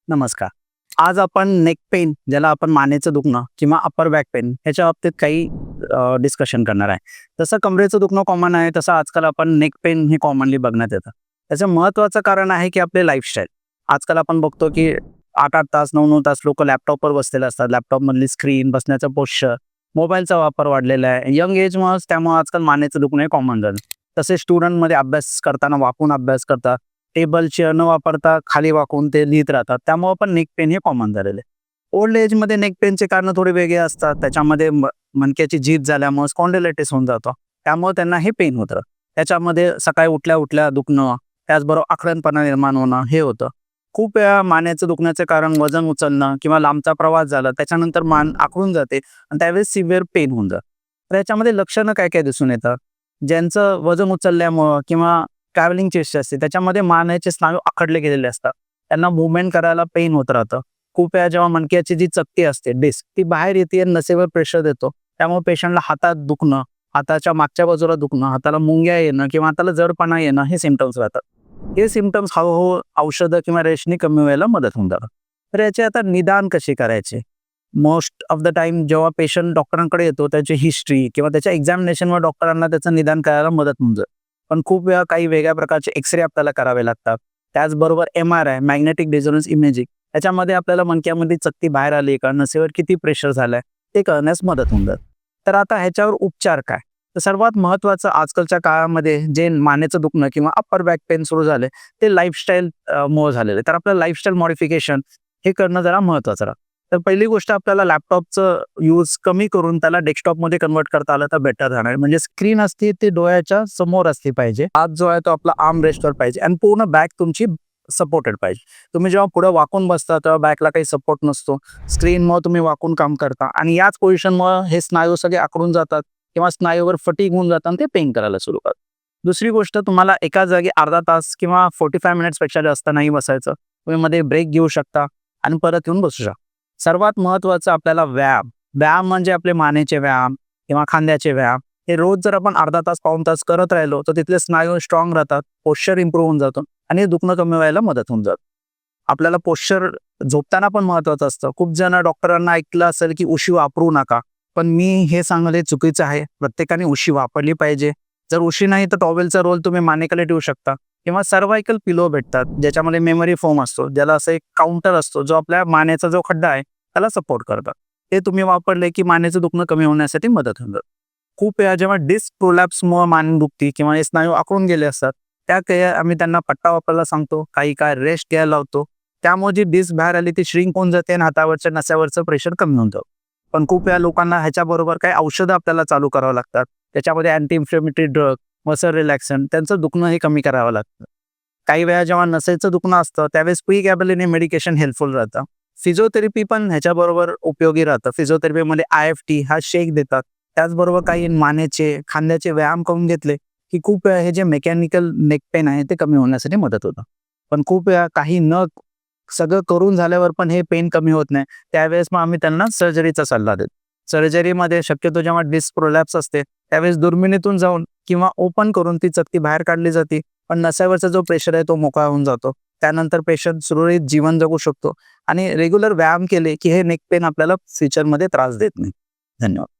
नमस्कार. आज आपण नेक पेन ज्याला आपण मानेचं दुखणं किंवा अपर बॅक पेन ह्याच्या बाबतीत काही डिस्कशन करणार आहे. जसं कमरेचं दुखणं कॉमन आहे, तसं आजकाल आपण नेक पेन हे कॉमनली बघण्यात येतं. त्याचं महत्त्वाचं कारण आहे की आपले लाईफस्टाईल. आजकाल आपण बघतो की 8-8 तास, 9-9 तास लोकं लॅपटॉपवर बसलेले असतात. लॅपटॉपमधली स्क्रीन, बसण्याचा पोश्चर, मोबाईलचा वापर वाढलेला आहे. यंग एजमुळेच त्यामुळे आजकाल मानेचं दुखणं हे कॉमन झालं. तसेच स्टुडंटमध्ये अभ्यास करताना वाकून अभ्यास करतात. टेबल, चेअर न वापरता खाली वाकून ते लिहित राहतात. त्यामुळे पण नेक पेन हे कॉमन झालेलं आहे. ओल्ड एजमध्ये नेक पेनचे कारण थोडे वेगळे असतात. त्याच्यामध्ये मणक्याची झीज झाल्यामुळे स्पॉन्डिलायटिस होऊन जातो. त्यामुळे त्यांना हे पेन होतं. त्याच्यामध्ये सकाळी उठल्या-उठल्या दुखणं, त्याचबरोबर आखडणपणा निर्माण होणं हे होतं. खूप वेळा मानेचं दुखण्याचे कारण वजन उचलणं किंवा लांबचा प्रवास झाला, त्याच्यानंतर मान आखडून जाते आणि त्यावेळेस सिव्हिअर पेन होऊन जातं. तर याच्यामध्ये लक्षणं काय-काय दिसून येतात. ज्यांचं वजन उचलल्यामुळं किंवा ट्रॅव्हलिंग चेस्ट असते त्याच्यामध्ये मानेचे स्नायू आखडले गेलेले असतात. त्यांना मूव्हमेंट करायला पेन होत राहतं. खूप वेळा जेव्हा मणक्याची जी चकती असते डिस्क ती बाहेर येते आणि नसेवर प्रेशर देतो. त्यामुळे पेशंटला हातात दुखणं, हाताच्या मागच्या बाजूला दुखणं, हाताला मुंग्या येणं किंवा हाताला जडपणा येणं हे सिम्प्टम्स राहतात. हे सिम्प्टम्स हळूहळू औषधं किंवा रेशनी कमी व्हायला मदत होऊन जातात. तर याचे आता निदान कसे करायचे? मोस्ट ऑफ द टाईम जेव्हा पेशंट डॉक्टरांकडे येतो त्याची हिस्ट्री किंवा त्याच्या एक्झामिनेशनवर डॉक्टरांना त्याचं निदान करायला मदत होऊन जाते. पण खूप वेळा काही वेगळ्या प्रकारचे एक्स-रे आपल्याला करावे लागतात. त्याचबरोबर MRI मॅग्नेटिक रेझोनन्स इमेजिंग याच्यामध्ये आपल्याला मणक्यामध्ये चकती बाहेर आली का, नसेवर किती प्रेशर झालंय ते कळण्यास मदत होऊन जाते. तर आता ह्याच्यावर उपचार काय? तर सर्वात महत्त्वाचं आजकालच्या काळामध्ये जे मानेचं दुखणं किंवा अपर बॅक पेन सुरू झाले ते लाईफस्टाईल मुळे झालेलं आहे. तर आपलं लाईफस्टाईल मॉडिफिकेशन हे करणं जरा महत्त्वाचं राहतं. तर पहिली गोष्ट आपल्याला लॅपटॉपचं यूज कमी करून त्याला डेस्कटॉपमध्ये कन्व्हर्ट करता आलं तर बेटर राहणार. म्हणजे स्क्रीन असते ती डोळ्याच्या समोर असली पाहिजे. हात जो आहे तो आपला आर्म रेस्टवर पाहिजे आणि पूर्ण बॅक तुमची सपोर्टेड पाहिजे. तुम्ही जेव्हा पुढे वाकून बसता तेव्हा बॅकला काही सपोर्ट नसतो. स्क्रीनमुळे तुम्ही वाकून काम करता आणि याच पोझिशनमुळे हे स्नायू सगळे आखडून जातात किंवा स्नायूवर फटीग होऊन जातात आणि ते पेन करायला सुरू करतात. दुसरी गोष्ट तुम्हाला एका जागी अर्धा तास किंवा 45 मिनिट्सपेक्षा जास्त नाही बसायचं. तुम्ही मध्ये ब्रेक घेऊ शकता आणि परत येऊन बसू शकता. सर्वात महत्त्वाचं आपल्याला व्यायाम. व्यायाम म्हणजे आपले मानेचे व्यायाम किंवा खांद्याचे व्यायाम. हे रोज जर आपण अर्धा तास, पाऊण तास करत राहिलो, तर तिथले स्नायू स्ट्रॉंग राहतात, पोश्चर इम्प्रूव्ह होऊन जातो आणि हे दुखणं कमी व्हायला मदत होऊन जातं. आपल्याला पोश्चर झोपताना पण महत्त्वाचं असतं. खूप जण डॉक्टरांना ऐकलं असेल, की उशी वापरू नका. पण मी हे सांगेल हे चुकीचं आहे. प्रत्येकाने उशी वापरली पाहिजे. जर उशी नाही तर टॉवेलचा रोल तुम्ही मानेखाली ठेवू शकता किंवा सर्व्हायकल पिलो भेटतात, ज्याच्यामध्ये मेमरी फोम असतो, ज्याला असं एक काउंटर असतो, जो आपल्या मानेचा जो खड्डा आहे त्याला सपोर्ट करतात. ते तुम्ही वापरले की मानेचं दुखणं कमी होण्यासाठी मदत होऊन जाते. खूप वेळा जेव्हा डिस्क प्रोलॅप्समुळे मान दुखते किंवा हे स्नायू आखडून गेले असतात, त्या काही आम्ही त्यांना पट्टा वापरायला सांगतो, काही काय रेस्ट घ्यायला लावतो. त्यामुळे जी डिस्क बाहेर आली ती श्रिंक होऊन जाते आणि हातावरच्या नसावरचं प्रेशर कमी होऊन जातं. पण खूप वेळा लोकांना ह्याच्याबरोबर काही औषधं आपल्याला चालू करावं लागतात. त्याच्यामध्ये अँटी इन्फ्लेमेटरी ड्रग, मसल रिलॅक्सन त्यांचं दुखणं हे कमी करावं लागतं. काही वेळा जेव्हा नसेचं दुखणं असतं त्यावेळेस प्रीगॅबलिन हे मेडिकेशन हेल्पफुल राहतं. फिजिओथेरपी पण ह्याच्याबरोबर उपयोगी राहतं. फिजिओथेरपीमध्ये IFT हा शेक देतात. त्याचबरोबर काही मानेचे, खांद्याचे व्यायाम करून घेतले, की खूप वेळा हे जे मेकॅनिकल नेक पेन आहे ते कमी होण्यासाठी मदत होतं. पण खूप वेळा काही न सगळं करून झाल्यावर पण हे पेन कमी होत नाही. त्यावेळेस मग आम्ही त्यांना सर्जरीचा सल्ला देतो. सर्जरीमध्ये शक्यतो जेव्हा डिस्क प्रोलॅप्स असते, त्यावेळेस दुर्मिणीतून जाऊन किंवा ओपन करून ती चकती बाहेर काढली जाते. पण नसावरचा जो प्रेशर आहे तो मोकळा होऊन जातो. त्यानंतर पेशंट सुरळीत जीवन जगू शकतो आणि रेग्युलर व्यायाम केले, की हे नेक पेन आपल्याला फ्युचरमध्ये त्रास देत नाही. धन्यवाद.